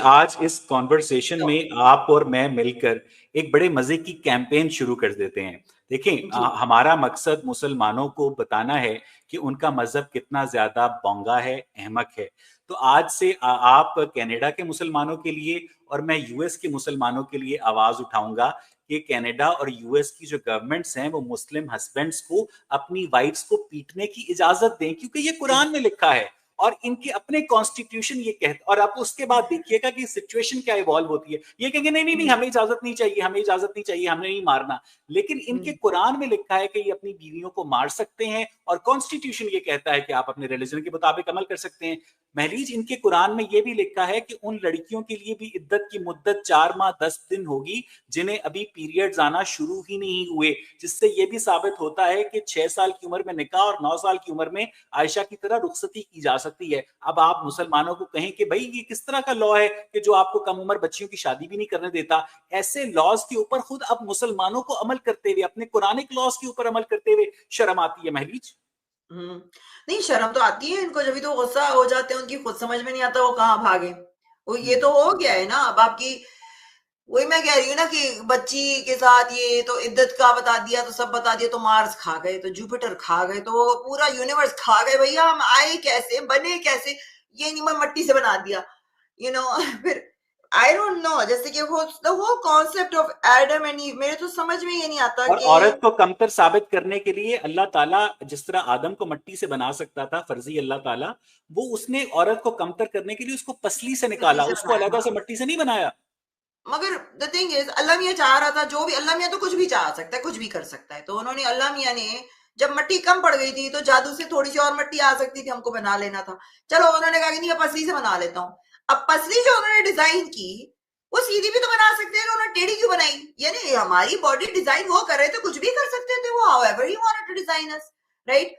आज इस कॉन्वर्सेशन में आप और मैं मिलकर एक बड़े मजे की कैंपेन शुरू कर देते हैं। देखें, जी। हमारा मकसद मुसलमानों को बताना है कि उनका मजहब कितना ज्यादा बोंगा है, अहमक है। तो आज से आप कनाडा के मुसलमानों के लिए और मैं यूएस के मुसलमानों के लिए आवाज उठाऊंगा कि कनाडा और यूएस की जो गवर्नमेंट्स हैं वो मुस्लिम हस्बैंड्स को अपनी वाइफ्स को पीटने की इजाजत दें, क्योंकि ये कुरान में लिखा है और इनके अपने कॉन्स्टिट्यूशन ये कहते। और आप उसके बाद देखिएगा कि सिचुएशन क्या इवॉल्व होती है। ये कहेंगे नहीं नहीं नहीं, हमें इजाजत नहीं चाहिए, हमें इजाजत नहीं चाहिए, हमें नहीं मारना। लेकिन इनके कुरान में लिखा है कि ये अपनी बीवियों को मार सकते हैं और कॉन्स्टिट्यूशन ये कहता है कि आप अपने रिलीजन के मुताबिक अमल कर सकते हैं। महलीज, इनके कुरान में ये भी लिखा है कि उन लड़कियों के लिए भी इद्दत की मुद्दत 4 माह 10 दिन होगी जिन्हें अभी पीरियड्स आना शुरू ही नहीं हुए, जिससे ये भी साबित होता है कि 6 साल की उम्र में निकाह और 9 साल की उम्र में आयशा की तरह रुखसती की जा सकती है। अब आप मुसलमानों को कहें कि भाई ये किस तरह का लॉ है कि जो आपको कम उम्र बच्चियों की शादी भी नहीं करने देता। ऐसे लॉज के ऊपर खुद अब मुसलमानों को अमल करते हुए, अपने कुरानिक लॉज के ऊपर अमल करते हुए शर्म आती है महलीज। नहीं, शर्म तो आती है इनको, जब भी तो गुस्सा हो जाते हैं, उनकी खुद समझ में नहीं आता वो कहाँ भागे। वो ये हम्म। तो हो गया है ना अब आपकी। वही मैं कह रही हूँ ना कि बच्ची के साथ ये तो इद्दत का बता दिया, तो सब बता दिया, तो मार्स खा गए, तो जुपिटर खा गए, तो वो पूरा यूनिवर्स खा गए। भैया हम आए कैसे, बने कैसे, ये नहीं, मैं मट्टी से बना दिया, यू नो। फिर आई डोंट नो, जैसे कि वो the whole concept of Adam and Eve, मेरे तो समझ में ये नहीं आता और कि औरत को कमतर साबित करने के लिए अल्लाह ताला जिस तरह आदम को मट्टी से बना सकता था, फर्जी अल्लाह ताला, वो उसने औरत को कमतर करने के लिए उसको पसली से पसली निकाला, से उसको बनाया। अलग से हाँ, मट्टी से नहीं बनाया। मगर द थिंग इज अल्लाह मियाँ चाह रहा था, जो भी अल्लाह मियाँ तो कुछ भी चाह सकता है, कुछ भी कर सकता है। तो उन्होंने, अल्लाह मियाँ ने जब मट्टी कम पड़ गई थी तो जादू से थोड़ी सी और मट्टी आ सकती थी, हमको बना लेना था। चलो उन्होंने कहा कि नहीं, मैं पसली से बना लेता हूँ। अब पसली जो उन्होंने डिजाइन की, वो सीधी भी तो बना सकते हैं, उन्होंने टेढ़ी क्यों बनाई? यानी हमारी बॉडी डिजाइन वो कर रहे थे, कुछ भी कर सकते थे वो, however he wanted to design us, right.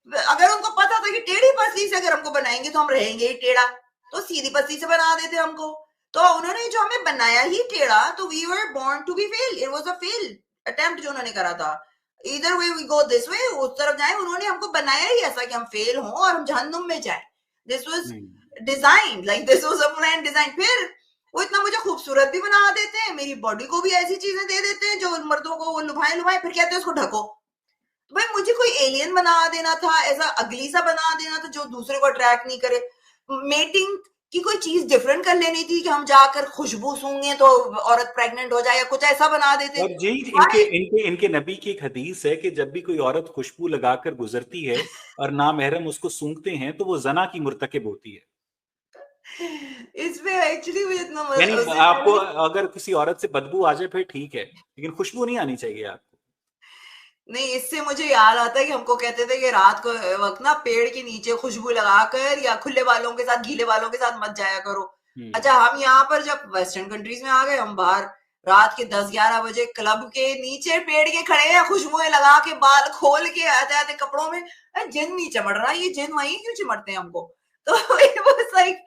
अगर उनको पता था कि टेढ़ी पसली से अगर हमको बनाएंगे तो हम रहेंगे ही टेढ़ा, तो सीधी पसली से बना देते हमको। तो उन्होंने जो हमें बनाया ही टेढ़ा, तो we were born to be fail, it was a fail attempt जो उन्होंने करा था। इधर way we go this way, उस तरफ जाए, उन्होंने हमको बनाया ही ऐसा कि हम फेल हों और हम जहन्नुम में जाए। This was hmm. Design, like this was a plan design. फिर वो इतना मुझे खूबसूरत भी बना देते हैं, मेरी बॉडी को भी ऐसी चीजें दे देते हैं जो मर्दों को वो लुभाए लुभाए, फिर कहते हैं उसको ढको। तो भाई मुझे कोई एलियन बना देना था, ऐसा अगली सा बना देना था जो दूसरे को अट्रैक्ट नहीं करे। मेटिंग की कोई चीज डिफरेंट कर लेनी थी कि हम जाकर खुशबू सूंघे तो औरत प्रेग्नेंट हो जाए, या कुछ ऐसा बना देते। और जी, इनके भाई इनके इनके नबी की एक हदीस है कि जब भी कोई औरत खुशबू लगाकर गुजरती है और नामहरम उसको सूंघते हैं तो वो जना की मुर्तकिब होती है। इसमें एक्चुअली मुझे इतना यानी उससे आपको पहले, अगर किसी औरत से बदबू आ जाए फिर ठीक है, लेकिन खुशबू नहीं आनी चाहिए आपको। नहीं, इससे मुझे याद आता है कि हमको कहते थे कि रात को वक्त ना पेड़ के नीचे खुशबू लगाकर या खुले बालों के साथ, गीले बालों के साथ मत जाया करो। अच्छा, हम्म। हम यहाँ पर जब वेस्टर्न कंट्रीज में आ गए, हम बाहर रात के 10-11 बजे क्लब के नीचे पेड़ के खड़े हैं, खुशबुएं लगा के, बाल खोल के, आते आते कपड़ों में, जिन नहीं चिमड़ रहा, ये जिन वहीं क्यों चिमड़ते हैं हमको? तो इट वाज लाइक